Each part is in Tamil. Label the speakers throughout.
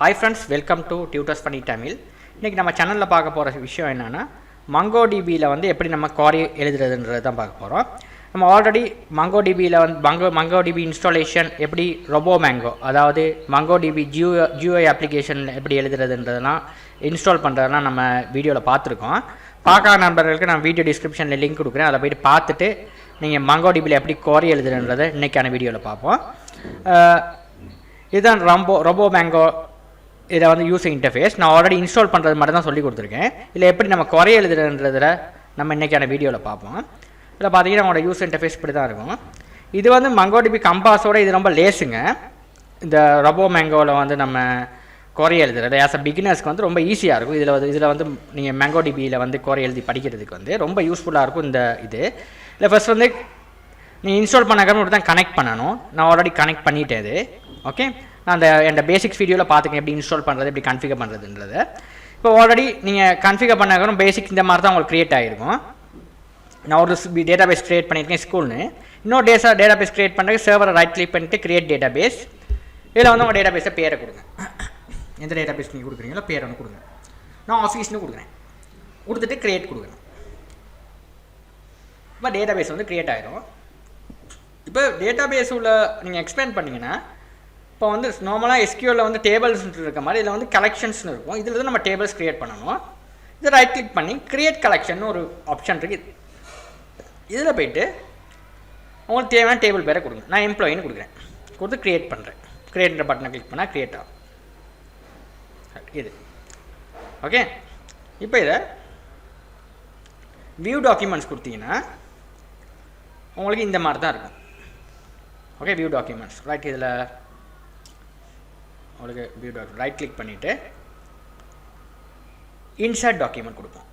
Speaker 1: Hi friends, welcome to Tutors Funny Tamil. இன்னைக்கு நம்ம சேனல்ல பார்க்க போற விஷயம் என்னன்னா Mongodb ல வந்து எப்படி நம்ம query எழுதுறதுன்றத தான் பார்க்க போறோம். நம்ம ஆல்ரெடி Mongodb ல வந்து Mongodb இன்ஸ்டாலேஷன் எப்படி RoboMongo அதாவது Mongodb GUI அப்ளிகேஷன் எப்படி எழுதுறதுன்றதெல்லாம் இன்ஸ்டால் பண்றதெல்லாம் நம்ம வீடியோல பார்த்திருக்கோம். பார்க்காத நண்பர்களுக்கு நான் வீடியோ டிஸ்கிரிப்ஷன்ல லிங்க் கொடுக்கிறேன். அதை போய் பார்த்துட்டு நீங்க Mongodb ல எப்படி query எழுதுறதுன்றத இன்னைக்கான வீடியோல பார்ப்போம். இதுதான் RoboMongo இதை வந்து யூசிங் இன்டர்ஃபேஸ் நான் ஆல்ரெடி இன்ஸ்டால் பண்ணுறது மட்டும் தான் சொல்லி கொடுத்துருக்கேன். இதில் எப்படி நம்ம குறை எழுதுறதுன்றதில் நம்ம இன்றைக்கான வீடியோவில் பார்ப்போம். இதில் பார்த்தீங்கன்னா நம்மளோட யூஸ் இன்டர்ஃபேஸ் இப்படி தான் இருக்கும். இது வந்து Mongodb கம்பாஸோட இது ரொம்ப லேஸுங்க. இந்த RoboMongoவில் வந்து நம்ம குறை எழுதுறது ஆஸ் அ பிகினர்ஸ்க்கு வந்து ரொம்ப ஈஸியாக இருக்கும். இதில் வந்து நீங்கள் Mongodbயில் வந்து குறை எழுதி படிக்கிறதுக்கு வந்து ரொம்ப யூஸ்ஃபுல்லாக இருக்கும். இதில் ஃபர்ஸ்ட் வந்து நீங்கள் இன்ஸ்டால் பண்ணாமல் தான் கனெக்ட் பண்ணணும். நான் ஆல்ரெடி கனெக்ட் பண்ணிட்டேன் இது. ஓகே, நான் அந்த பேசிக்ஸ் வீடியோவில் பார்த்துக்கேன் எப்படி இன்ஸ்டால் பண்ணுறது எப்படி கன்ஃபிகர் பண்ணுறதுன்றது. இப்போ ஆல்ரெடி நீங்கள் கன்ஃபிகர் பண்ணாலும் பேசிக் இந்த மாதிரி தான் உங்களுக்கு க்ரியேட் ஆகிருக்கும். நான் ஒரு டேட்டாபேஸ் க்ரியேட் பண்ணியிருக்கேன் ஸ்கூல்னு. இன்னொரு டேட்டாபேஸ் க்ரியேட் பண்ணுறது சர்வரை ரைட் கிளிக் பண்ணிட்டு க்ரியேட் டேட்டாபேஸ். இதில் வந்து உங்கள் டேட்டாபேஸை பேரை கொடுங்க. எந்த டேட்டாபேஸ் நீங்கள் கொடுக்குறீங்களோ பேரை ஒன்று கொடுங்க. நான் ஆஃபீஸ்னு கொடுக்குறேன். கொடுத்துட்டு க்ரியேட் கொடுக்குறேன். இப்போ டேட்டாபேஸ் வந்து க்ரியேட் ஆகிடும். இப்போ டேட்டாபேஸ் உள்ள நீங்கள் எக்ஸ்பேண்ட் பண்ணிங்கன்னா இப்போ வந்து நார்மலாக எஸ்கியூஎல்ல வந்து டேபிள்ஸ் இருக்க மாதிரி இதில் வந்து கலெக்ஷன்ஸ்னு இருக்கும். இதில் தான் நம்ம டேபிள்ஸ் க்ரியேட் பண்ணணும். இதை ரைட் கிளிக் பண்ணி க்ரியேட் கலெக்ஷன் ஒரு ஆப்ஷன் இருக்குது. இதில் போய்ட்டு உங்களுக்கு தேவையான டேபிள் பேரை கொடுங்க. நான் எம்ப்ளாயின்னு கொடுக்குறேன். கொடுத்து க்ரியேட் பண்ணுறேன். க்ரியேட்ன்ற பட்டனை கிளிக் பண்ணால் க்ரியேட் ஆகும். இது ஓகே. இப்போ இதை வியூ டாக்குமெண்ட்ஸ் கொடுத்தீங்கன்னா உங்களுக்கு இந்த மாதிரி தான் இருக்கும். Okay, view documents right. இதில் உங்களுக்கு வியூ டாக்குமெண்ட் ரைட் கிளிக் பண்ணிவிட்டு இன்சர்ட் டாக்குமெண்ட் கொடுப்போம்.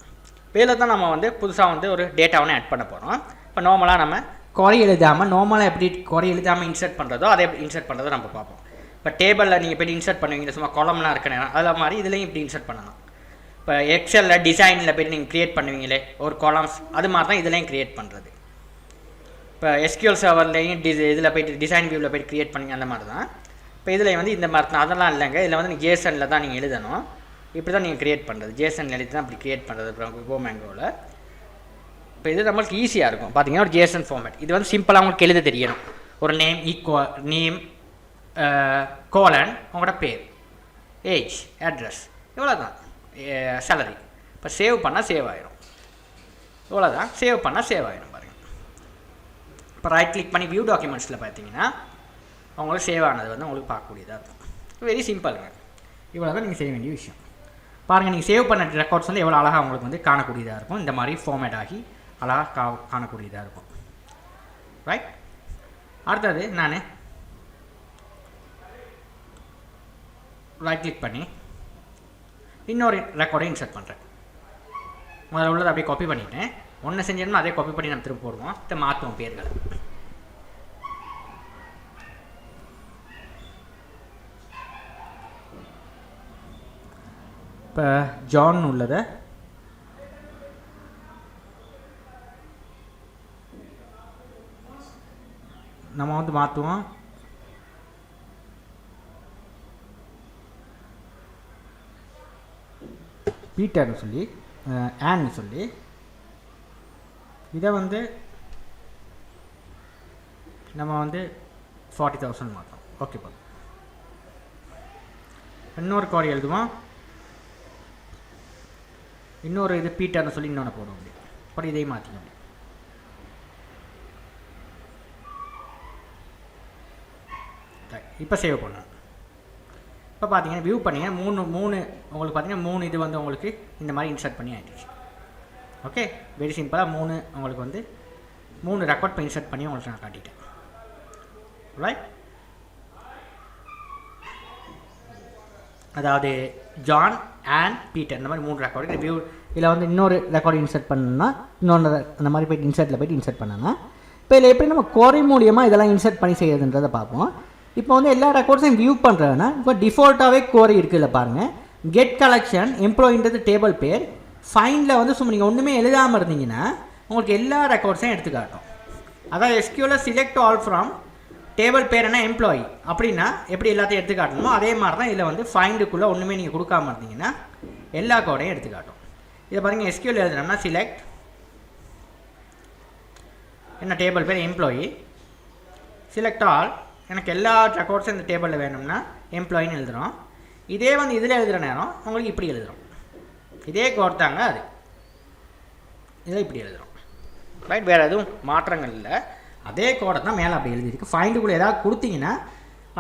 Speaker 1: இதில் தான் நம்ம வந்து புதுசாக வந்து ஒரு டேட்டாவை ஆட் பண்ண போகிறோம். இப்போ நார்மலாக நம்ம குறை எழுதாமல் நார்மலாக எப்படி குறை எழுதாமல் இன்சர்ட் பண்ணுறதோ அதை எப்படி இன்சர்ட் பண்ணுறதோ நம்ம பார்ப்போம். இப்போ டேபிளில் நீங்கள் எப்படி இன்சர்ட் பண்ணுவீங்க சும்மா காலம்லாம் இருக்கணும் அதில் மாதிரி இதுலேயும் இப்படி இன்சர்ட் பண்ணலாம். இப்போ எக்ஸலில் டிசைனில் போய்ட்டு நீங்கள் க்ரியேட் பண்ணுவீங்களே ஒரு காலம்ஸ் அது மாதிரி தான் இதுலேயும் க்ரியேட் பண்ணுறது. இப்போ எஸ்கியூஎல் சர்வர்லேயும் இதில் போய்ட்டு டிசைன் வியூவில் போய்ட்டு க்ரியேட் பண்ணுங்க அந்த மாதிரி தான். இப்போ இதில் வந்து இந்த மாதிரி தான் அதெல்லாம் இல்லைங்க. இதில் வந்து நீங்கள் ஜேசனில் தான் நீங்கள் எழுதணும். இப்படி தான் நீங்கள் க்ரியேட் பண்ணுறது. ஜேசனில் எழுதி தான் அப்படி க்ரியேட் பண்ணுறது RoboMongoவில். இப்போ இது நம்மளுக்கு ஈஸியாக இருக்கும். பார்த்தீங்கன்னா ஒரு ஜேசன் ஃபார்மேட் இது வந்து சிம்பிளாக உங்களுக்கு எழுத தெரியணும். ஒரு நேம் கோலன் உங்களோட பேர் ஏஜ் அட்ரஸ் இவ்வளோ தான் சேலரி. இப்போ சேவ் பண்ணால் சேவ் ஆகிடும். இவ்வளோ தான் சேவ் பண்ணால் சேவ் ஆகிடும் பாருங்கள். இப்போ ரைட் கிளிக் பண்ணி வியூ டாக்குமெண்ட்ஸில் பார்த்தீங்கன்னா அவங்களுக்கு சேவ் ஆனது வந்து உங்களுக்கு பார்க்கக்கூடியதாக இருக்கும். வெரி சிம்பிளுங்க. இவ்வளோ தான் நீங்கள் செய்ய வேண்டிய விஷயம். பாருங்கள், நீங்கள் சேவ் பண்ண ரெக்கார்ட்ஸ் வந்து எவ்வளோ அழகாக உங்களுக்கு வந்து காணக்கூடியதாக இருக்கும். இந்த மாதிரி ஃபார்மேட் ஆகி அழகாக காணக்கூடியதாக இருக்கும். ரைட். அடுத்தது நான் ரைட் கிளிக் பண்ணி இன்னொரு ரெக்கார்டை இன்சர்ட் பண்ணுறேன். முதல்ல உள்ளதை அப்படியே காப்பி பண்ணிவிட்டேன். ஒன்று செஞ்சோம்னா அதே காப்பி பண்ணி நம்ம திரும்ப போடுவோம். இதை மாற்றுவோம் பேர்கள். இப்போ ஜான் உள்ளதை நம்ம வந்து மாற்றுவோம். பீட்டர்னு சொல்லி ஆன்னு சொல்லி இதை வந்து நம்ம வந்து 40,000 மாற்றோம். ஓகே பா. இன்னொரு குறை எழுதுவோம். இன்னொரு இது பீட்டர்னு சொல்லி இன்னொன்று போடுவோம். அப்படி அப்புறம் இதையும் மாற்றிக்கணும். இப்போ சேவ் பண்ணணும். இப்போ பார்த்தீங்கன்னா வியூ பண்ணிங்கன்னா மூணு உங்களுக்கு பார்த்தீங்கன்னா 3 இது வந்து உங்களுக்கு இந்த மாதிரி இன்சர்ட் பண்ணி ஆகிடுச்சு. ஓகே, வெரி சிம்பிளாக உங்களுக்கு வந்து 3 ரெக்கார்ட் பண்ணி இன்சர்ட் பண்ணி உங்களுக்கு நான் காட்டிட்டேன். ரைட். அதாவது ஜான் அண்ட் பீட்டர் இந்த மாதிரி 3 ரெக்கார்டு வியூ. இதில் வந்து இன்னொரு ரெக்கார்டு இன்சர்ட் பண்ணணும்னா இன்னொன்று அந்த மாதிரி போய்ட்டு இன்சர்ட்டில் போய்ட்டு இன்சர்ட் பண்ணணும். இப்போ இதில் எப்படி நம்ம குறை மூலியமாக இதெல்லாம் இன்சர்ட் பண்ணி செய்யறதுன்றதை பார்ப்போம். இப்போ வந்து எல்லா ரெக்கார்ட்ஸையும் வியூ பண்ணுறதுன்னா இப்போ டிஃபால்ட்டாகவே குறை இருக்குல்ல பாருங்கள். கெட் கலெக்ஷன் எம்ப்ளாயின்றது டேபிள் பேர். ஃபைனில் வந்து சும்மா நீங்கள் ஒன்றுமே எழுதாமல் இருந்தீங்கன்னா உங்களுக்கு எல்லா ரெக்கார்ட்ஸையும் எடுத்து காட்டும். அதான் எஸ்கியூஎல்ல செலக்ட் ஆல் ஃப்ரம் டேபிள் பேர் என்ன எம்ப்ளாயி அப்படின்னா எப்படி எல்லாத்தையும் எடுத்து காட்டணுமோ அதே மாதிரி தான் இதில் வந்து ஃபைண்டுக்குள்ளே ஒன்றுமே நீங்கள் கொடுக்காம இருந்தீங்கன்னா எல்லா கோடையும் எடுத்து காட்டும். இதை பாருங்கள் எஸ்கியூஎல் எழுதுனோம்னா சிலெக்ட் என்ன டேபிள் பேர் எம்ப்ளாயி, சிலெக்ட் ஆல் எனக்கு எல்லா ரெக்கார்ட்ஸும் இந்த டேபிளில் வேணும்னா எம்ப்ளாயின்னு எழுதுகிறோம். இதே வந்து இதில் எழுதுகிற நேரம் உங்களுக்கு இப்படி எழுதுகிறோம், இதே கோட் தாங்க அது, இதை இப்படி எழுதுகிறோம். ரைட், வேறு எதுவும் மாற்றங்கள் இல்லை, அதே கோடை தான் மேலே அப்படி எழுதியிருக்கு. ஃபைண்டுக்குள்ளே ஏதாவது கொடுத்தீங்கன்னா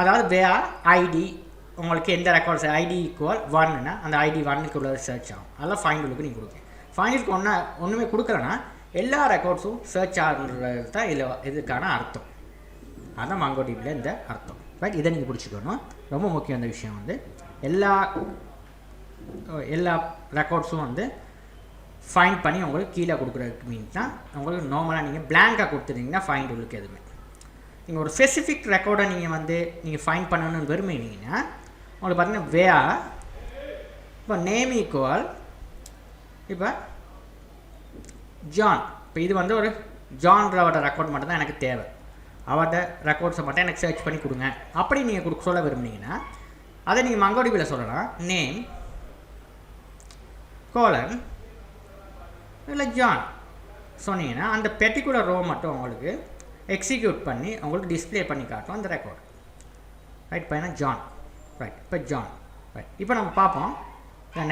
Speaker 1: அதாவது வேர் ஐடி உங்களுக்கு எந்த ரெக்கார்ட்ஸ் ஐடி ஈக்குவல் 1ன்னா அந்த ஐடி 1க்கு உள்ள சர்ச் ஆகும். அதெல்லாம் ஃபைண்டுக்கு நீங்கள் கொடுங்க. ஃபைண்டுக்கு ஒன்றுமே கொடுக்கலன்னா எல்லா ரெக்கார்ட்ஸும் சர்ச் ஆகுன்றது தான் இதில் இதுக்கான அர்த்தம். அதுதான் மாங்கோடிபியில் இந்த அர்த்தம். ரைட், இதை நீங்கள் பிடிச்சிக்கணும், ரொம்ப முக்கியம். இந்த விஷயம் வந்து எல்லா ரெக்கார்ட்ஸும் வந்து ஃபைண்ட் பண்ணி உங்களுக்கு கீழே கொடுக்குறதுக்கு மீன்ஸ் தான் உங்களுக்கு நார்மலாக நீங்கள் பிளாங்காக கொடுத்துருந்தீங்கன்னா ஃபைண்ட் உங்களுக்கு எதுவுமே. நீங்கள் ஒரு ஸ்பெசிஃபிக் ரெக்கார்டை நீங்கள் ஃபைண்ட் பண்ணணும்னு விரும்பினீங்கன்னா உங்களுக்கு பார்த்தீங்கன்னா வேர் இப்போ நேம் ஈக்குவல் இப்போ ஜான். இப்போ இது வந்து ஒரு ஜான்றவோட ரெக்கார்ட் மட்டும் தான் எனக்கு தேவை, அவரோட ரெக்கார்ட்ஸை மட்டும் எனக்கு சர்ச் பண்ணி கொடுங்க அப்படி நீங்கள் கொடுக்க சொல்ல விரும்புனீங்கன்னா அதை நீங்கள் மங்கோடிபியில் சொல்லலாம். நேம் கோலன் இல்லை ஜான் சொன்னீங்கன்னா அந்த பெர்டிகுலர் ரோ மட்டும் உங்களுக்கு எக்ஸிக்யூட் பண்ணி உங்களுக்கு டிஸ்பிளே பண்ணி காட்டும் அந்த ரெக்கார்டு. ரைட், இப்போ என்ன ஜான். ரைட், இப்போ ஜான். ரைட், இப்போ நம்ம பார்ப்போம்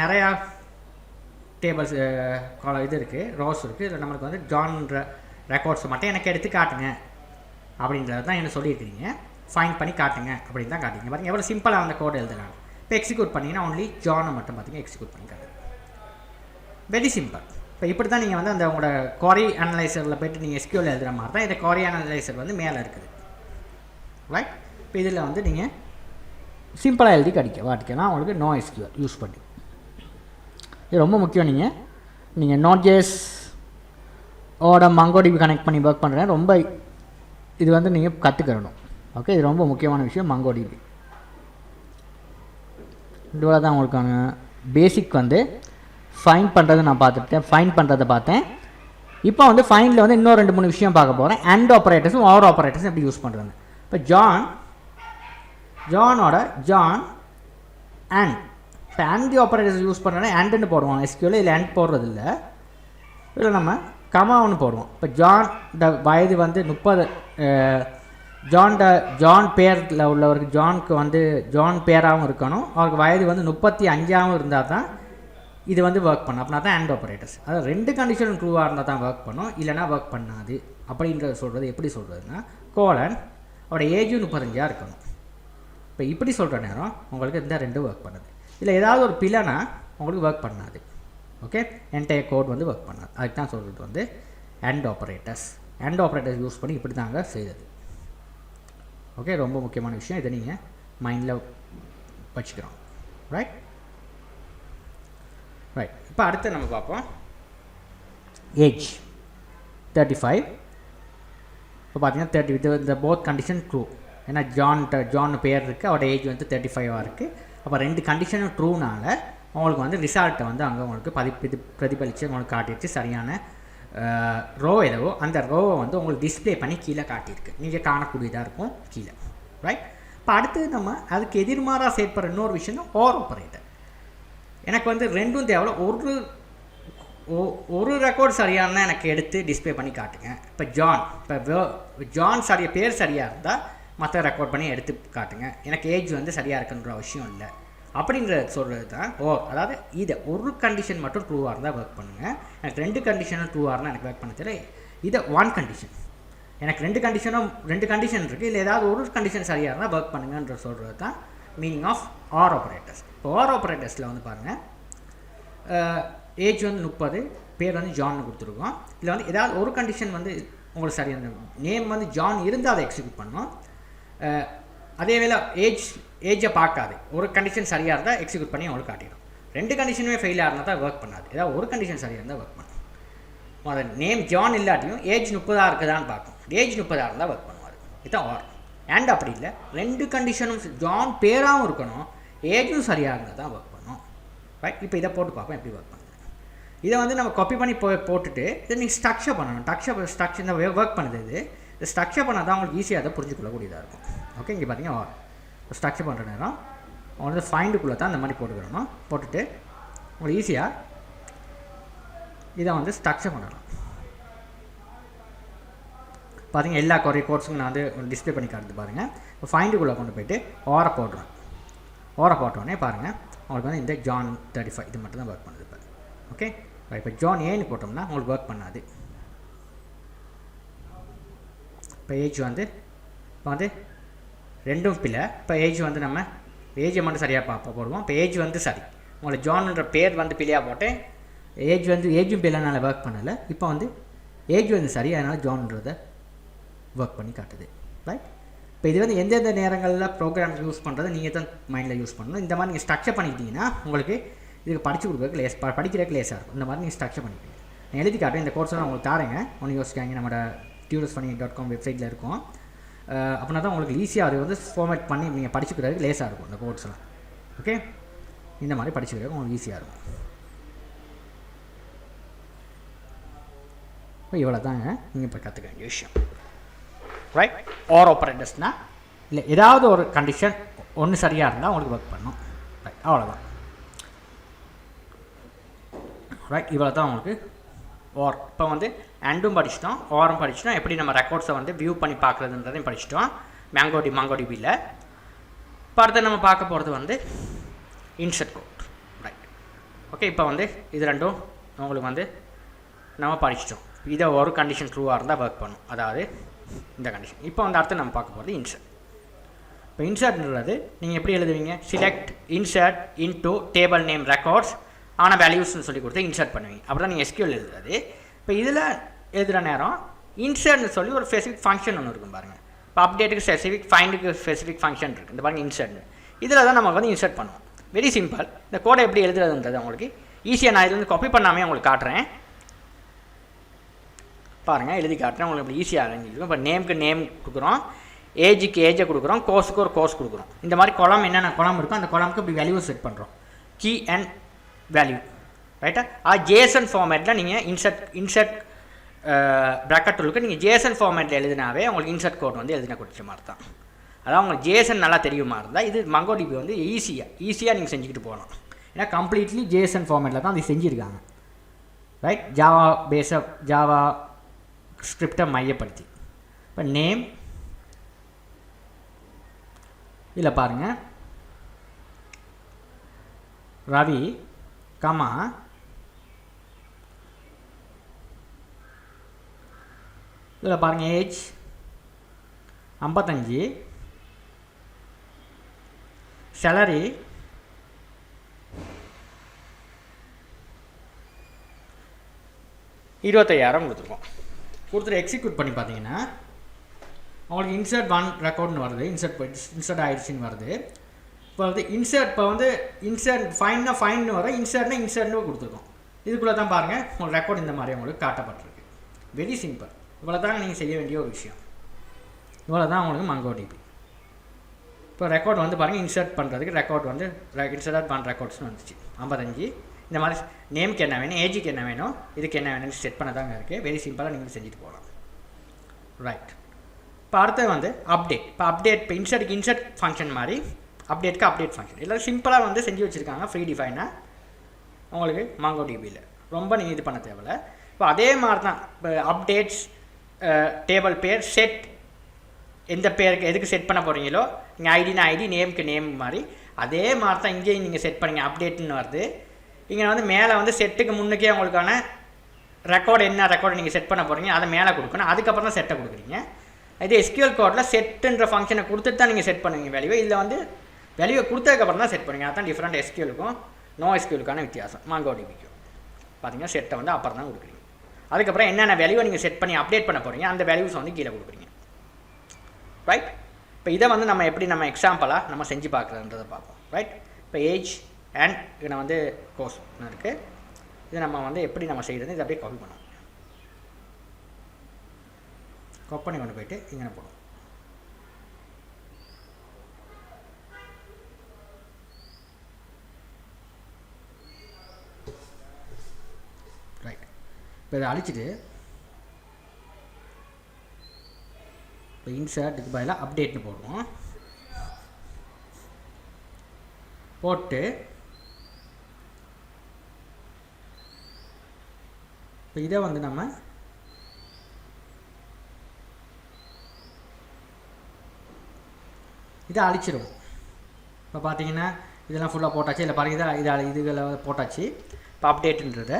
Speaker 1: நிறையா டேபிள்ஸ் இது இருக்குது, ரோஸ் இருக்குது. இதில் நம்மளுக்கு வந்து ஜான்ற ரெக்கார்ட்ஸை மட்டும் எனக்கு எடுத்து காட்டுங்க அப்படின்றது தான் என்ன சொல்லியிருக்கிறீங்க. ஃபைண்ட் பண்ணி காட்டுங்க அப்படின்னு தான் காட்டுங்க. பார்த்தீங்க எவ்வளோ சிம்பிளாக அந்த கோடு எழுதலாம். இப்போ எக்ஸிக்யூட் பண்ணிங்கன்னா ஒன்லி ஜானை மட்டும் பார்த்தீங்கன்னா எக்ஸிக்யூட் பண்ணி காட்டுங்க. Very simple. இப்போ இப்படி தான் நீங்கள் வந்து அந்த உங்களோட குவாரி அனலைசரில் போய்ட்டு நீங்கள் எஸ்கியூஎல் எழுதுகிற மாதிரி தான் இந்த குவாரி அனலைசர் வந்து மேலே இருக்குது. ரைட், இப்போ இதில் வந்து நீங்கள் சிம்பிளாக எழுதி வாட்டிக்கலாம் உங்களுக்கு நோ எஸ்கியூஎல் யூஸ் பண்ணி. இது ரொம்ப முக்கியம். நீங்கள் நோட்.js ஓட மங்கோடிபி கனெக்ட் பண்ணி ஒர்க் பண்ணுறேன் ரொம்ப இது வந்து நீங்கள் கற்றுக்கணும். ஓகே, இது ரொம்ப முக்கியமான விஷயம் மங்கோடிபி. இதுவாக தான் உங்களுக்கான பேசிக் வந்து ஃபைண்ட் பண்ணுறது நான் பார்த்துட்டேன், ஃபைண்ட் பண்ணுறதை பார்த்தேன். இப்போ வந்து ஃபைண்டில் வந்து இன்னும் 2-3 விஷயம் பார்க்க போகிறேன். அண்ட் ஆப்ரேட்டர்ஸும் ஆர் ஆப்ரேட்டர்ஸும் எப்படி யூஸ் பண்ணுறது. இப்போ ஜானோட ஜான் அண்ட் இப்போ அண்ட் ஆப்ரேட்டர்ஸ் யூஸ் பண்ணுறேன்னா அண்டுன்னு போடுவோம் எஸ்கியூவில். இதில் அண்ட் போடுறது இல்லை, இதில் நம்ம கமான்னு போடுவோம். இப்போ ஜான் வயது வந்து 30, ஜான் பேரில் உள்ளவருக்கு ஜானுக்கு வந்து ஜான் பேராகவும் இருக்கணும், அவருக்கு வயது வந்து 35ஆகவும் இருந்தால் தான் இது வந்து ஒர்க் பண்ணும். அப்படின்னா தான் அண்ட் ஆப்ரேட்டர்ஸ். அதாவது 2 கண்டிஷனும் ட்ரூவாக இருந்தால் தான் ஒர்க் பண்ணும், இல்லைனா ஒர்க் பண்ணாது. அப்படின்றத சொல்கிறது எப்படி சொல்கிறதுனா கோலன் அவரோட ஏஜும் 35 இருக்கணும். இப்போ இப்படி சொல்கிற நேரம் உங்களுக்கு இந்த 2 ஒர்க் பண்ணுது. இல்லை ஏதாவது ஒரு பிள்ளைனா உங்களுக்கு ஒர்க் பண்ணாது. ஓகே, என்டையர் கோட் வந்து ஒர்க் பண்ணாது. அதுக்கு தான் சொல்கிறது வந்து and operators. And operators use பண்ணி இப்படி தாங்க செய்கிறது. ஓகே, ரொம்ப முக்கியமான விஷயம். இதை நீங்கள் மைண்டில் வச்சுக்கிறோம். ரைட், இப்போ அடுத்து நம்ம பார்ப்போம் ஏஜ் 35. இப்போ பார்த்தீங்கன்னா 30 இது இந்த போத் கண்டிஷன் ட்ரூ. ஏன்னா ஜான் பேர் இருக்குது, அவரோட ஏஜ் வந்து 35 இருக்குது. அப்போ 2 கண்டிஷனும் ட்ரூனால உங்களுக்கு வந்து ரிசல்ட்டை வந்து அங்கே உங்களுக்கு பிரதிபலித்து உங்களுக்கு காட்டிடுச்சு. சரியான ரோ எதோ அந்த ரோவை வந்து உங்களுக்கு டிஸ்பிளே பண்ணி கீழே காட்டியிருக்கு, நீங்கள் காணக்கூடியதாக இருக்கும் கீழே. ரைட், இப்போ அடுத்து நம்ம அதுக்கு எதிர்மாறாக செயற்படுற இன்னொரு விஷயம் தான் ஓர் ஆப்ரேட்டர். எனக்கு வந்து 2ம் தேவை. ஒரு ரெக்கார்டு சரியானா எனக்கு எடுத்து டிஸ்பிளே பண்ணி காட்டுங்க. இப்போ ஜான் பேர் சரியாக இருந்தால் மற்ற ரெக்கார்ட் பண்ணி எடுத்து காட்டுங்க. எனக்கு ஏஜ் வந்து சரியாக இருக்குன்ற விஷயம் இல்லை அப்படின்றத சொல்கிறது தான் அதாவது இதை ஒரு கண்டிஷன் மட்டும் ட்ரூவாக இருந்தால் ஒர்க் பண்ணுங்கள். எனக்கு 2 கண்டிஷனும் ட்ரூவாக இருந்தால் எனக்கு ஒர்க் பண்ண தெரியல. இதை 1 கண்டிஷன், எனக்கு 2 கண்டிஷன் இருக்குது, இல்லை ஏதாவது ஒரு கண்டிஷன் சரியாக இருந்தால் ஒர்க் பண்ணுங்கன்ற சொல்கிறது தான் மீனிங் ஆஃப் ஆர் ஆப்ரேட்டர்ஸ். இப்போ ஆர் ஆப்ரேட்டர்ஸில் வந்து பாருங்கள் ஏஜ் வந்து 30, பேர் வந்து ஜான்னு கொடுத்துருக்கோம். இதில் வந்து ஏதாவது ஒரு கண்டிஷன் வந்து உங்களுக்கு சரியான நேம் வந்து ஜான் இருந்தால் அதை எக்ஸிக்யூட் பண்ணணும். அதே வேளை ஏஜை பார்க்காது, ஒரு கண்டிஷன் சரியாக இருந்தால் எக்ஸிக்யூட் பண்ணி உங்களுக்கு காட்டிடும். 2 கண்டிஷனுமே ஃபெயிலாக இருந்தால் தான் ஒர்க் பண்ணாது. ஏதாவது ஒரு கண்டிஷன் சரியாக இருந்தால் ஒர்க் பண்ணும். அது நேம் ஜான் இல்லாட்டியும் ஏஜ் 30 இருக்குதான்னு பார்க்கும். ஏஜ் 30 இருந்தால் ஒர்க் பண்ணுவார். இதுதான் ஆர். அண்ட் அப்படி இல்லை, 2 கண்டிஷனும் ஜான் பேராகவும் இருக்கணும், ஏஜும் சரியாக இருந்தால் தான் ஒர்க் பண்ணும். ரைட், இப்போ இதை போட்டு பார்ப்போம் எப்படி ஒர்க் பண்ணுது. இதை வந்து நம்ம காப்பி பண்ணி போட்டுட்டு இதை நீங்கள் ஸ்ட்ரக்சர் பண்ணணும். ஸ்ட்ரக்சர் இந்த ஒர்க் பண்ணுது. இது இந்த ஸ்ட்ரக்சர் பண்ணால் தான் உங்களுக்கு ஈஸியாக அதை புரிஞ்சுக்கொள்ளக்கூடியதாக இருக்கும். ஓகே, இங்கே பார்த்தீங்கன்னா ஸ்ட்ரக்சர் பண்ணுற நேரம் உங்களுக்கு ஃபைண்டுக்குள்ளே தான் இந்த மாதிரி போட்டுக்கிறணும். போட்டுட்டு உங்களுக்கு ஈஸியாக இதை வந்து ஸ்ட்ரக்சர் பண்ணலாம். பார்த்தீங்கன்னா எல்லா கோர்ஸுக்கும் நான் வந்து டிஸ்பிளே பண்ணி காட்டுது பாருங்கள். இப்போ ஃபைண்டுக்குள்ளே கொண்டு போய்ட்டு ஓரை போடுறேன். ஓரை போட்டோடனே பாருங்கள் உங்களுக்கு வந்து இந்த ஜான் 35 இது மட்டும் தான் ஒர்க் பண்ணுது இப்போ. ஓகே, இப்போ ஜான் ஏன்னு போட்டோம்னா உங்களுக்கு ஒர்க் பண்ணாது. இப்போ ஏஜ் வந்து இப்போ வந்து ரெண்டும் பிள்ளை. இப்போ ஏஜ் வந்து நம்ம ஏஜை மட்டும் சரியாக போடுவோம். இப்போ ஏஜ் வந்து சரி, உங்களுக்கு ஜான்ன்ற பேர் வந்து பிள்ளையாக போட்டேன். ஏஜ் வந்து ஏஜும் பிள்ளைனால ஒர்க் பண்ணலை. இப்போ வந்து ஏஜ் வந்து சரி, அதனால் ஜான்ன்றதை ஒர்க் பண்ணி காட்டுது. ரைட், இப்போ இது வந்து எந்தெந்த நேரங்களில் ப்ரோக்ராம் யூஸ் பண்ணுறது நீங்கள் தான் மைண்டில் யூஸ் பண்ணணும். இந்த மாதிரி நீங்கள் ஸ்ட்ரக்சர் பண்ணிக்கிட்டீங்கன்னா உங்களுக்கு இதுக்கு படித்து கொடுக்குறதுக்கு படிக்கிறதுக்கு லேஸாக இருக்கும். இந்த மாதிரி நீங்கள் ஸ்ட்ரக்சர் பண்ணிக்கிட்டீங்க. நான் எழுதி காட்டுறேன். இந்த கோர்ஸ் நான் உங்களுக்கு தாரேங்க, ஒன்று யோசிக்காங்க. நம்மளோட tutorsfunny.com வெப்சைட்டில் இருக்கும். அப்படின்னா தான் உங்களுக்கு ஈஸியாக அது வந்து ஃபார்மேட் பண்ணி நீங்கள் படிச்சுக்கிறதுக்கு லேஸாக இருக்கும் இந்த கோர்ஸ்லாம். ஓகே, இந்த மாதிரி படிச்சுக்கிறதுக்கு உங்களுக்கு ஈஸியாக இருக்கும். இப்போ இவ்வளோ தாங்க நீங்கள் இப்போ கற்றுக்க வேண்டிய விஷயம். ரைட், ஆர் ஆப்பரேட்டர்ஸ்னால் இல்லை ஏதாவது ஒரு கண்டிஷன் ஒன்று சரியாக இருந்தால் உங்களுக்கு ஒர்க் பண்ணணும். ரைட், அவ்வளோதான். ரைட், இவ்வளோ தான் உங்களுக்கு ஆர். இப்போ வந்து அண்டும் படிச்சிட்டோம், ஆரும் படிச்சிட்டோம். எப்படி நம்ம ரெக்கார்ட்ஸை வந்து வியூ பண்ணி பார்க்குறதுன்றதையும் படிச்சிட்டோம் மாங்கோடிபியில். இப்போ அடுத்து நம்ம பார்க்க போகிறது வந்து இன்சர்ட் கோட். Right, okay. இப்போ வந்து இது ரெண்டும் உங்களுக்கு வந்து நம்ம படிச்சிட்டோம். இதை ஒரு கண்டிஷன் ட்ரூவாக இருந்தால் ஒர்க் பண்ணும், அதாவது இந்த கண்டிஷன். இப்போ வந்து அடுத்து நம்ம பார்க்க போகிறது இன்சர்ட். இப்போ இன்சர்ட்ன்றது நீங்கள் எப்படி எழுதுவீங்க? Select insert into table name records ஆனால் வேல்யூஸ்னு சொல்லி கொடுத்து இன்சர்ட் பண்ணுவீங்க. அப்படி தான் நீங்கள் எஸ்கியூஎல் எழுதுறது. இப்போ இதில் எழுதுகிற நேரம் இன்சர்ட்னு சொல்லி ஒரு ஸ்பெசிஃபிக் ஃபங்க்ஷன் ஒன்று இருக்கும் பாருங்கள். இப்போ அப்டேட்டுக்கு ஸ்பெசிஃபிக், ஃபைண்டுக்கு ஸ்பெசிஃபிக் ஃபங்க்ஷன் இருக்குது. இந்த பாருங்கள் இன்சர்ட்னு. இதில் தான் நம்ம வந்து இன்சர்ட் பண்ணுவோம். Very simple. இந்த கோடை எப்படி எழுதுறதுன்றது உங்களுக்கு ஈஸியாக நான் இதுலேருந்து காப்பி பண்ணாமே உங்களுக்கு காட்டுறேன். பாருங்கள், எழுதி காட்டுறேன் உங்களுக்கு இப்படி ஈஸியாக அரைஞ்சிருக்கும். இப்போ நேமுக்கு நேம் கொடுக்குறோம், ஏஜுக்கு ஏஜை கொடுக்குறோம், கோர்ஸுக்கு ஒரு கோர்ஸ் கொடுக்குறோம். இந்த மாதிரி கொலம் என்னென்ன கொலம் இருக்கோ அந்த கொலமுக்கு இப்படி வேல்யூ செட் பண்ணுறோம். Key and value. ரைட்டா? ஜேசன் ஃபார்மேட்டில் நீங்கள் இன்சர்ட் ப்ராக்கெட் டூலுக்கு நீங்கள் ஜேசன் ஃபார்மேட்டில் எழுதினாவே உங்களுக்கு இன்சர்ட் கோட் வந்து எழுதின கொடுத்த மாதிரி தான். அதான் உங்களுக்கு ஜேசன் நல்லா தெரியுமா இருந்தால் இது மங்கோடிபி வந்து ஈஸியாக நீங்கள் செஞ்சுக்கிட்டு போகலாம். ஏன்னா கம்ப்ளீட்லி ஜேசன் ஃபார்மேட்டில் தான் அது செஞ்சுருக்காங்க. ரைட், ஜாவா ஸ்கிரிப்டை மையப்படுத்தி. இப்போ நேம் இதில் பாருங்கள், ரவி கமா இதில் பாருங்கள் ஏஜ் 55, சேலரி 25,000 கொடுத்துருக்கோம். கொடுத்துட்டு எக்ஸிக்யூட் பண்ணி பார்த்தீங்கன்னா உங்களுக்கு இன்சர்ட் 1 ரெக்கார்ட்னு வருது. இன்சர்ட் ஆயிடுச்சுன்னு வருது. இப்போ வந்து இன்சர்ட் ஃபைன்னா ஃபைன்னு வரும், இன்சர்ட்னு கொடுத்துருக்கோம். இதுக்குள்ளே தான் பாருங்கள் உங்களுக்கு ரெக்கார்ட் இந்த மாதிரி உங்களுக்கு காட்டப்பட்டிருக்கு. Very simple. இவ்வளோ தாங்க நீங்கள் செய்ய வேண்டிய ஒரு விஷயம். இவ்வளோ தான் உங்களுக்கு மங்கோடிபி. இப்போ ரெக்கார்ட் வந்து பாருங்கள் இன்சர்ட் பண்ணுறதுக்கு ரெக்கார்ட் வந்து இன்சர்ட் 1 ரெக்கார்ட்ஸ்னு வந்துச்சு 55. இந்த மாதிரி நேமுக்கு என்ன வேணும், ஏஜுக்கு என்ன வேணும், இதுக்கு என்ன வேணும்னு செட் பண்ண தாங்க இருக்குது. வெரி சிம்பிளாக நீங்கள் செஞ்சுட்டு போகலாம். ரைட், இப்போ அடுத்தது வந்து அப்டேட். இப்போ இன்சர்ட் ஃபங்க்ஷன் மாதிரி அப்டேட்க்கு அப்டேட் ஃபங்க்ஷன் எல்லாம் சிம்பிளாக வந்து செஞ்சு வச்சுருக்காங்க ஃப்ரீ டிஃபைனாக உங்களுக்கு மாங்கோடிபியில். ரொம்ப நீங்கள் இது பண்ண தேவையில்லை. இப்போ அதே மாதிரி தான் இப்போ அப்டேட்ஸ் டேபிள் பேர் செட், எந்த பேருக்கு எதுக்கு செட் பண்ண போகிறீங்களோ நீங்கள் ஐடினா ஐடி, நேமுக்கு நேம் மாதிரி அதே மாதிரி தான் இங்கேயும் நீங்கள் செட் பண்ணிங்க. அப்டேட்னு வருது. இங்கே வந்து மேலே வந்து செட்டுக்கு முன்னுக்கே உங்களுக்கான ரெக்கார்டு என்ன ரெக்கார்டு நீங்கள் செட் பண்ண போகிறீங்க அதை மேலே கொடுக்கணும். அதுக்கப்புறம் தான் செட்டை கொடுக்குறீங்க. இது எஸ்கியூஎல் கோடில் செட்டுன்ற ஃபங்க்ஷனை கொடுத்துட்டு தான் நீங்கள் செட் பண்ணுவீங்க வேல்யூவை. இதில் வந்து வேல்யூவை கொடுத்ததுக்கப்புறம் தான் செட் பண்ணுவீங்க. அதுதான் டிஃப்ரெண்ட் எஸ்கியூலுக்கும் நோ எஸ்கியூலுக்கான வித்தியாசம். மாங்கோடிபிக்கும் பார்த்தீங்கன்னா செட்டை வந்து அப்புறம் தான் கொடுக்குறீங்க. அதுக்கப்புறம் என்னென்ன வேல்யூவை நீங்கள் செட் பண்ணி அப்டேட் பண்ண போகிறீங்க அந்த வேல்யூஸ் வந்து கீழே கொடுக்குறீங்க. ரைட், இப்போ இதை வந்து நம்ம எப்படி நம்ம எக்ஸாம்பிளாக நம்ம செஞ்சு பார்க்குறதுன்றதை பார்ப்போம். ரைட், இப்போ ஏஜ் அண்ட் இதில் வந்து கோர்ஸ் இருக்குது. இதை நம்ம வந்து எப்படி நம்ம செய்கிறது இதை அப்படியே காப்பி பண்ணுவோம். காப்பி பண்ணி கொண்டு போயிட்டு இங்கே போடுவோம். ரைட், இப்போ இதை அழிச்சிட்டு இப்போ இன்சர்ட்டுக்கு பதிலாக அப்டேட்னு போடுவோம். போட்டு இப்போ இதை வந்து நம்ம இதை அழிச்சிடுவோம். இப்போ பார்த்தீங்கன்னா இதெல்லாம் ஃபுல்லாக போட்டாச்சு. இல்லை பாருங்கள் இதுகளை போட்டாச்சு. இப்போ அப்டேட்டுன்றதை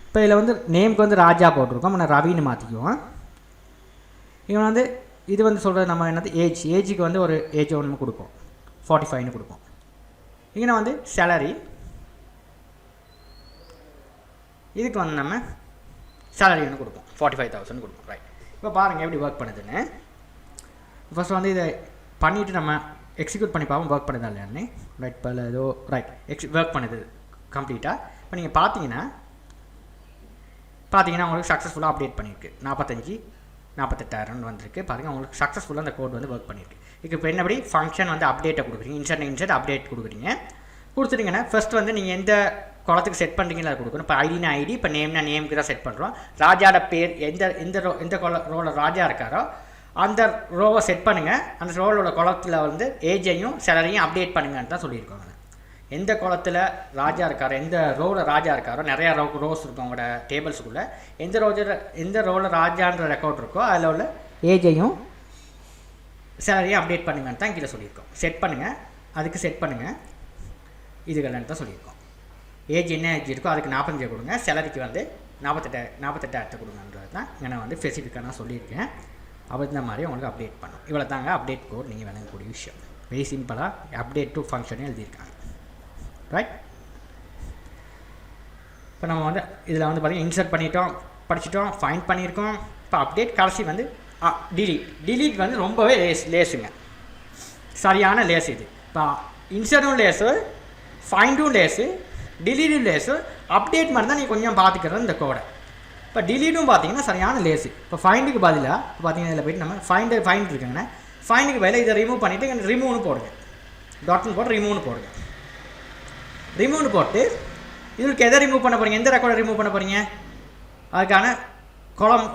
Speaker 1: இப்போ இதில் வந்து நேமுக்கு வந்து ராஜா போட்டிருக்கோம். நம்ம ரவின்னு மாற்றிக்குவோம். இவன் வந்து இது வந்து சொல்கிறது நம்ம என்னது ஏஜுக்கு வந்து ஒரு ஏஜ் ஒன்று கொடுப்போம், 45ன்னு கொடுப்போம். இங்கே வந்து சேலரி, இதுக்கு வந்து நம்ம சேலரி ஒன்று கொடுப்போம், 45,000 கொடுப்போம். ரைட். இப்போ பாருங்கள் எப்படி ஒர்க் பண்ணுதுன்னு. ஃபஸ்ட் வந்து இதை பண்ணிவிட்டு நம்ம எக்ஸிக்யூட் பண்ணி பார்ப்போம் ஒர்க் பண்ணுதா இல்லையான்னு. ரைட். இப்போ ஏதோ ரைட் ஒர்க் பண்ணுது கம்ப்ளீட்டாக. இப்போ நீங்கள் பார்த்தீங்கன்னா உங்களுக்கு சக்ஸஸ்ஃபுல்லாக அப்டேட் பண்ணியிருக்கு. 48,000 வந்திருக்கு. பாருங்கள் உங்களுக்கு சக்ஸஸ்ஃபுல்லாக அந்த கோட் வந்து ஒர்க் பண்ணியிருக்கு. இப்போ என்னபடி ஃபங்க்ஷன் வந்து அப்டேட்டை கொடுக்குறீங்க, இன்சர்ட் அப்டேட் கொடுக்குறீங்க. கொடுத்துட்டிங்கன்னா ஃபஸ்ட் வந்து நீங்கள் எந்த குளத்துக்கு செட் பண்ணுறீங்களா அதை கொடுக்கணும். இப்போ ஐடினா ஐடி, இப்போ நேம்னா நேமுக்கு தான் செட் பண்ணுறோம். ராஜாவோட பேர் எந்த ரோவில் ராஜா இருக்காரோ அந்த ரோவை செட் பண்ணுங்கள். அந்த ரோவோட குளத்தில் வந்து ஏஜையும் சேலரியும் அப்டேட் பண்ணுங்கன்னு தான் சொல்லியிருக்காங்க. எந்த குளத்தில் ராஜா இருக்காரோ, எந்த ரோவில் ராஜா இருக்காரோ, நிறையா ரோஸ் இருக்கும் உங்களோட டேபிள்ஸுக்குள்ளே. எந்த ரோவில் ராஜான்ற ரெக்கார்ட் இருக்கோ அதில் உள்ள ஏஜையும் சேலரியும் அப்டேட் பண்ணுங்கன்னு தான் கீழே சொல்லியிருக்கோம். செட் பண்ணுங்கள், அதுக்கு செட் பண்ணுங்கள் இதுகள்னு தான் சொல்லியிருக்கோம். ஏஜ் என்ன ஏஜ் இருக்கோ அதுக்கு 45 கொடுங்க, சேலரிக்கு வந்து 48,000 கொடுங்கன்றது தான் இங்கே நான் வந்து ஸ்பெசிஃபிக்காக நான் சொல்லியிருக்கேன். அப்போ இந்த மாதிரி உங்களுக்கு அப்டேட் பண்ணும். இவ்வளோ தாங்க அப்டேட் கோட் நீங்கள் விளங்கக்கூடிய விஷயம். வெரி சிம்பிளாக அப்டேட் டு ஃபங்க்ஷனே எழுதியிருக்காங்க. ரைட். இப்போ நம்ம வந்து இதில் வந்து பார்த்திங்கன்னா இன்சர்ட் பண்ணிட்டோம், படிச்சிட்டோம், ஃபைண்ட் பண்ணியிருக்கோம். இப்போ அப்டேட் கடைசி வந்து டிலீட் வந்து ரொம்பவே லேஸுங்க, சரியான லேஸ் இது. இப்போ இன்சர்ட்டும் லேஸு, ஃபைண்டும் லேஸு, டிலீட்டும் லேஸு, அப்டேட் மாதிரி தான் நீங்கள் கொஞ்சம் பார்த்துக்கிறது இந்த கோடை. இப்போ டிலீட்டும் பார்த்தீங்கன்னா சரியான லேஸு. இப்போ ஃபைண்டுக்கு பதிலாக பார்த்தீங்கன்னா இதில் போய்ட்டு நம்ம ஃபைண்ட் இருக்குங்கன்னா ஃபைண்டுக்கு பதிலாக இதை ரிமூவ் பண்ணிவிட்டு ரிமூவ்னு போடுங்க, டாட்னு போட்டு ரிமூவ்னு போடுங்க. ரிமூவ்னு போட்டு இதுக்கு எதை ரிமூவ் பண்ண போகிறீங்க, எந்த ரெக்கார்டை ரிமூவ் பண்ண போகிறீங்க, அதுக்கான காலம்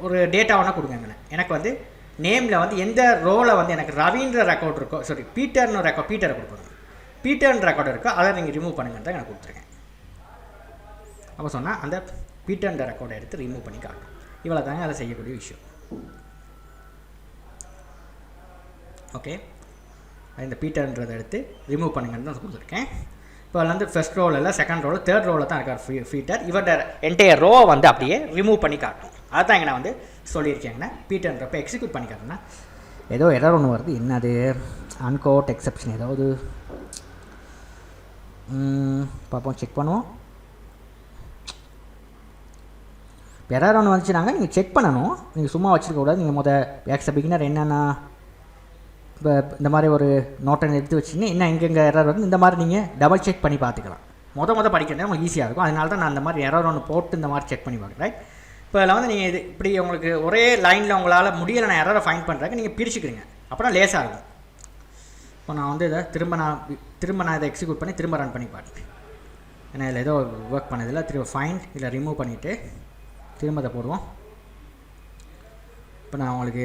Speaker 1: ஒரு டேட்டா ஒன்றா கொடுங்க. எனக்கு வந்து நேமில் வந்து எந்த ரோவில் வந்து எனக்கு ரவின்ற ரெக்கார்ட் இருக்கோ, சாரி பீட்டர்னு பீட்டரை கொடுக்கணும், பீட்டர்ன்ற ரெக்கார்டு இருக்கோ அதை நீங்கள் ரிமூவ் பண்ணுங்கன்னு தான் எனக்கு கொடுத்துருக்கேன். அப்போ சொன்னால் அந்த பீட்டர்ன்ற ரெக்கார்டை எடுத்து ரிமூவ் பண்ணி காட்டும். இவ்வளோ தாங்க அதை செய்யக்கூடிய விஷயம். ஓகே, இந்த பீட்டர்ன்றதை எடுத்து ரிமூவ் பண்ணுங்கன்னு தான் கொடுத்துருக்கேன். இப்போ அதில் வந்து ஃபஸ்ட் ரோவில் இல்லை, செகண்ட் ரோவில், தேர்ட் ரோவில் தான் இருக்கார் ஃபீட்டர். இவரோட என்டையர் ரோவை வந்து அப்படியே ரிமூவ் பண்ணி காட்டும். அதுதான் இங்கே நான் வந்து சொல்லியிருக்கேங்கண்ணா. பீட்டர்ன்றப்போ எக்ஸிக்யூட் பண்ணி காட்டுன்னா ஏதோ எரர் ஒன்று வருது. என்னது அன்கோட் எக்ஸப்ஷன் ஏதாவது பார்ப்போம், செக் பண்ணுவோம். எரர் ஒன்று வந்துச்சுனாங்க நீங்கள் செக் பண்ணணும். நீங்கள் சும்மா வச்சுருக்கக்கூடாது. நீங்கள் ஆக்ஸ் பிகினர் என்னென்னா இப்போ இந்த மாதிரி ஒரு நோட்டை எடுத்து வச்சிங்கன்னா என்ன எங்கெங்கே எரர் வருது இந்த மாதிரி நீங்கள் டபுள் செக் பண்ணி பார்த்துக்கலாம். படிக்கிறது உங்களுக்கு ஈஸியாக இருக்கும். அதனால தான் நான் அந்த மாதிரி எரர் ஒன்று போட்டு இந்த மாதிரி செக் பண்ணி பார்க்குறேன். இப்போ அதில் வந்து நீங்கள் இது இப்படி உங்களுக்கு ஒரே லைனில் உங்களால் முடியலை நான் எரரை ஃபைண்ட் பண்ணுறதுக்கு நீங்கள் பிரிச்சுக்கிறீங்க, அப்புறம் லேஸாக இருக்கும். இப்போ நான் வந்து இதை திரும்ப நான் இதை எக்ஸிக்யூட் பண்ணி திரும்ப ரன் பண்ணி பார்த்துட்டேன். ஏன்னா இதில் ஏதோ ஒர்க் பண்ணதில்லை. திரும்ப ஃபைண்ட் இதில் ரிமூவ் பண்ணிவிட்டு திரும்ப அதை போடுவோம். இப்போ நான் உங்களுக்கு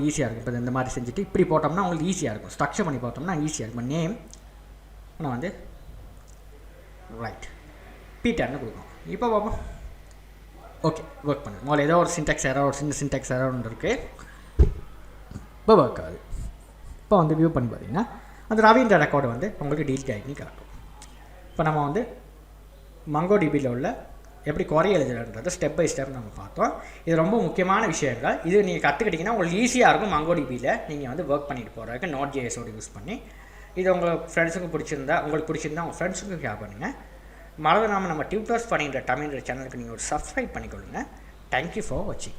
Speaker 1: ஈஸியாக இருக்கும். இப்போ இந்த மாதிரி செஞ்சுட்டு இப்படி போட்டோம்னா உங்களுக்கு ஈஸியாக இருக்கும். ஸ்ட்ரக்சர் பண்ணி போட்டோம்னா ஈஸியாக இருக்கும். நேம் நான் வந்து ரைட் பீட்டர்னு கொடுக்கும். இப்போ பார்ப்போம். ஓகே, ஒர்க் பண்ணுது. முதல்ல ஏதோ ஒரு சின்டெக்ஸ் எரர், ஒரு சின்ன சின்டெக்ஸ் எரர் ஒன்று இருக்குது. இப்போ ஒர்க் ஆகுது. இப்போ வந்து வியூ பண்ணி பார்த்தீங்கன்னா அந்த ரவின்ற ரெக்கார்டு வந்து உங்களுக்கு டீல் ஆகி காட்டும். இப்போ நம்ம வந்து மங்கோடிபியில் உள்ள எப்படி குறை எழுதுறதுன்றது ஸ்டெப் பை ஸ்டெப் நம்ம பார்த்தோம். இது ரொம்ப முக்கியமான விஷயங்கள். இது நீங்கள் கற்றுக்கிட்டிங்கன்னா உங்களுக்கு ஈஸியாக இருக்கும். மங்கோடிபியில் நீங்கள் வந்து ஒர்க் பண்ணிட்டு போகிறதுக்கு Node.js யூஸ் பண்ணி. இது உங்களுக்கு ஃப்ரெண்ட்ஸுக்கு பிடிச்சிருந்தா உங்கள் ஃப்ரெண்ட்ஸுக்கு ஷேர் பண்ணுங்கள். மறந்துடாமல் நம்ம டியூட்டர்ஸ் பண்ணின்ற தமிழ்ன்ற சேனலுக்கு நீங்கள் ஒரு சப்ஸ்கிரைப் பண்ணிக்கொள்ளுங்கள். தேங்க்யூ ஃபார் வாட்சிங்.